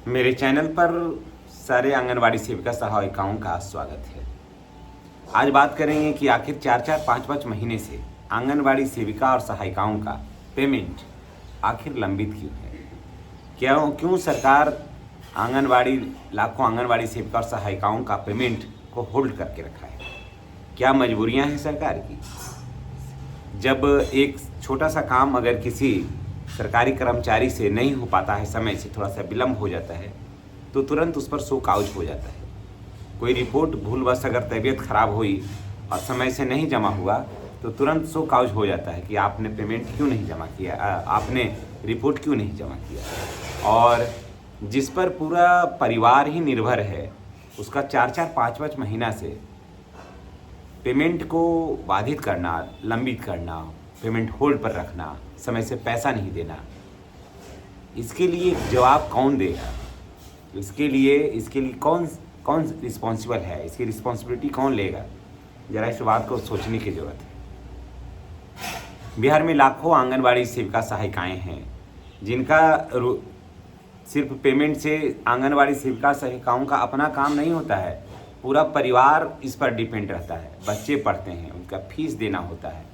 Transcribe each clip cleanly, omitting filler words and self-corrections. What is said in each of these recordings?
मेरे चैनल पर सारे आंगनवाड़ी सेविका सहायिकाओं का स्वागत है। आज बात करेंगे कि आखिर 4-4, 5-5 महीने से आंगनवाड़ी सेविका और सहायिकाओं का पेमेंट आखिर लंबित क्यों है। क्यों सरकार लाखों आंगनवाड़ी सेविका और सहायिकाओं का पेमेंट को होल्ड करके रखा है। क्या मजबूरियां हैं सरकार की। जब एक छोटा सा काम अगर किसी सरकारी कर्मचारी से नहीं हो पाता है, समय से थोड़ा सा विलम्ब हो जाता है, तो तुरंत उस पर शो काउज हो जाता है। कोई रिपोर्ट भूलवश अगर तबीयत खराब हुई और समय से नहीं जमा हुआ तो तुरंत शो काउज हो जाता है कि आपने पेमेंट क्यों नहीं जमा किया, आपने रिपोर्ट क्यों नहीं जमा किया। और जिस पर पूरा परिवार ही निर्भर है उसका 4-4, 5-5 महीना से पेमेंट को बाधित करना, लंबित करना, पेमेंट होल्ड पर रखना, समय से पैसा नहीं देना, इसके लिए जवाब कौन देगा। इसके लिए कौन रिस्पॉन्सिबल है, इसकी रिस्पॉन्सिबिलिटी कौन लेगा। ज़रा इस बात को सोचने की ज़रूरत है। बिहार में लाखों आंगनवाड़ी सेविका सहायिकाएं हैं जिनका सिर्फ पेमेंट से आंगनवाड़ी सेविका सहायिकाओं का अपना काम नहीं होता है, पूरा परिवार इस पर डिपेंड रहता है। बच्चे पढ़ते हैं, उनका फीस देना होता है,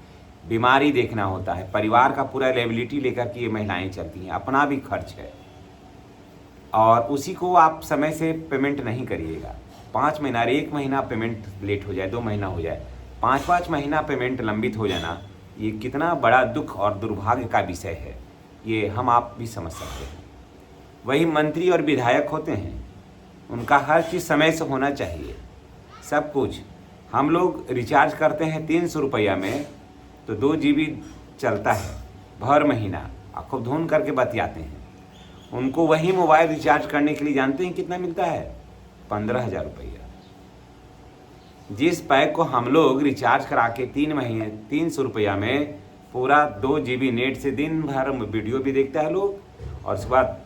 बीमारी देखना होता है, परिवार का पूरा लायबिलिटी लेकर के ये महिलाएं चलती हैं, अपना भी खर्च है। और उसी को आप समय से पेमेंट नहीं करिएगा। 5 महीना, 1 महीना पेमेंट लेट हो जाए, 2 महीना हो जाए, 5-5 महीना पेमेंट लंबित हो जाना, ये कितना बड़ा दुख और दुर्भाग्य का विषय है, ये हम आप भी समझ सकते हैं। वही मंत्री और विधायक होते हैं, उनका हर चीज़ समय से होना चाहिए, सब कुछ। हम लोग रिचार्ज करते हैं 300 रुपया में, तो 2 GB चलता है भर महीना, आँखों धुन करके बतियाते हैं। उनको वही मोबाइल रिचार्ज करने के लिए जानते हैं कितना मिलता है, 15,000 रुपया। जिस पैक को हम लोग रिचार्ज करा के 3 महीने 300 रुपया में पूरा 2 GB नेट से दिन भर वीडियो भी देखता है लोग, और उसके बाद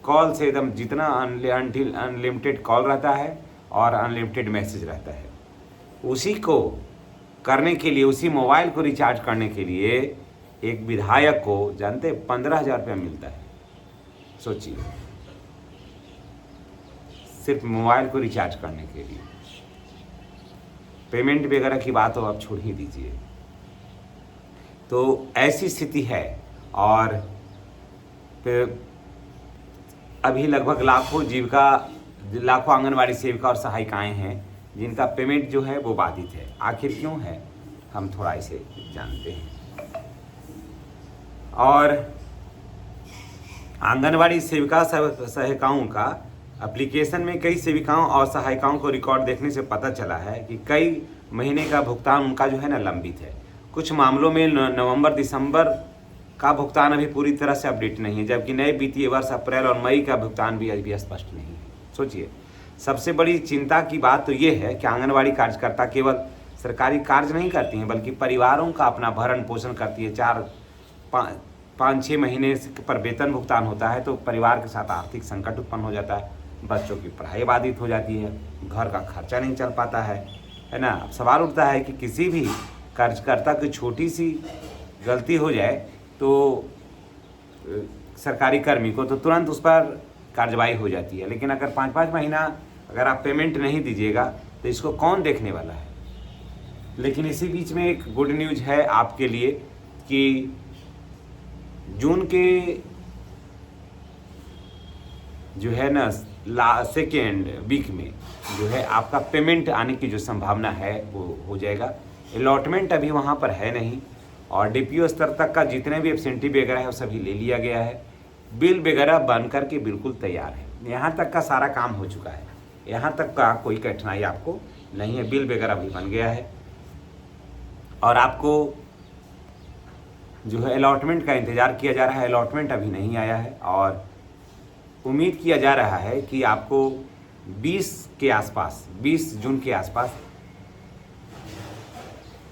कॉल से एकदम जितना अनलिमिटेड कॉल रहता है और अनलिमिटेड मैसेज रहता है, उसी को करने के लिए, उसी मोबाइल को रिचार्ज करने के लिए एक विधायक को जानते 15,000 रुपया मिलता है। सोचिए, सिर्फ मोबाइल को रिचार्ज करने के लिए। पेमेंट वगैरह की बात हो आप छोड़ ही दीजिए। तो ऐसी स्थिति है। और अभी लगभग लाखों आंगनवाड़ी सेविका और सहायिकाएं हैं जिनका पेमेंट जो है वो बाधित है। आखिर क्यों है, हम थोड़ा इसे जानते हैं। और आंगनवाड़ी सेविका सहायिकाओं का एप्लीकेशन में कई सेविकाओं और सहायिकाओं को रिकॉर्ड देखने से पता चला है कि कई महीने का भुगतान उनका जो है ना लंबित है। कुछ मामलों में नवंबर दिसंबर का भुगतान अभी पूरी तरह से अपडेट नहीं है, जबकि नए वित्तीय वर्ष अप्रैल और मई का भुगतान भी अभी स्पष्ट नहीं है। सोचिए, सबसे बड़ी चिंता की बात तो ये है कि आंगनवाड़ी कार्यकर्ता केवल सरकारी कार्य नहीं करती हैं, बल्कि परिवारों का अपना भरण पोषण करती है। 4-5-6 महीने पर वेतन भुगतान होता है तो परिवार के साथ आर्थिक संकट उत्पन्न हो जाता है, बच्चों की पढ़ाई बाधित हो जाती है, घर का खर्चा नहीं चल पाता है ना। अब सवाल उठता है कि किसी भी कार्यकर्ता की छोटी सी गलती हो जाए तो सरकारी कर्मी को तो तुरंत उस पर कार्रवाई हो जाती है, लेकिन अगर 5-5 महीना अगर आप पेमेंट नहीं दीजिएगा तो इसको कौन देखने वाला है। लेकिन इसी बीच में एक गुड न्यूज़ है आपके लिए कि जून के जो है ना सेकेंड वीक में जो है आपका पेमेंट आने की जो संभावना है वो हो जाएगा। अलॉटमेंट अभी वहाँ पर है नहीं, और DPO स्तर तक का जितने भी एब्सेंटी वगैरह है वो सभी ले लिया गया है। बिल वगैरह बन करके बिल्कुल तैयार है, यहाँ तक का सारा काम हो चुका है, यहाँ तक का कोई कठिनाई आपको नहीं है। बिल वगैरह भी बन गया है और आपको जो है अलॉटमेंट का इंतज़ार किया जा रहा है। अलॉटमेंट अभी नहीं आया है और उम्मीद किया जा रहा है कि आपको 20 के आसपास, 20 जून के आसपास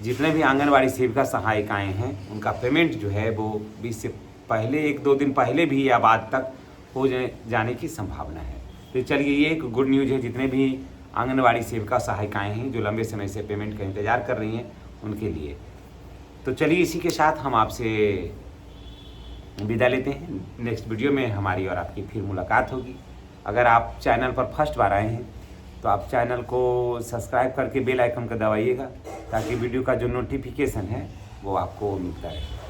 जितने भी आंगनवाड़ी सेविका सहायिकाएं हैं उनका पेमेंट जो है वो 20 से पहले, 1-2 दिन पहले भी या बाद तक हो जाने की संभावना है। तो चलिए, ये एक गुड न्यूज़ है जितने भी आंगनवाड़ी सेविका सहायिकाएं हैं जो लंबे समय से पेमेंट का इंतज़ार कर रही हैं उनके लिए। तो चलिए, इसी के साथ हम आपसे विदा लेते हैं। नेक्स्ट वीडियो में हमारी और आपकी फिर मुलाकात होगी। अगर आप चैनल पर फर्स्ट बार आए हैं तो आप चैनल को सब्सक्राइब करके बेल आइकन को दबाइएगा, ताकि वीडियो का जो नोटिफिकेशन है वो आपको मिलता रहे।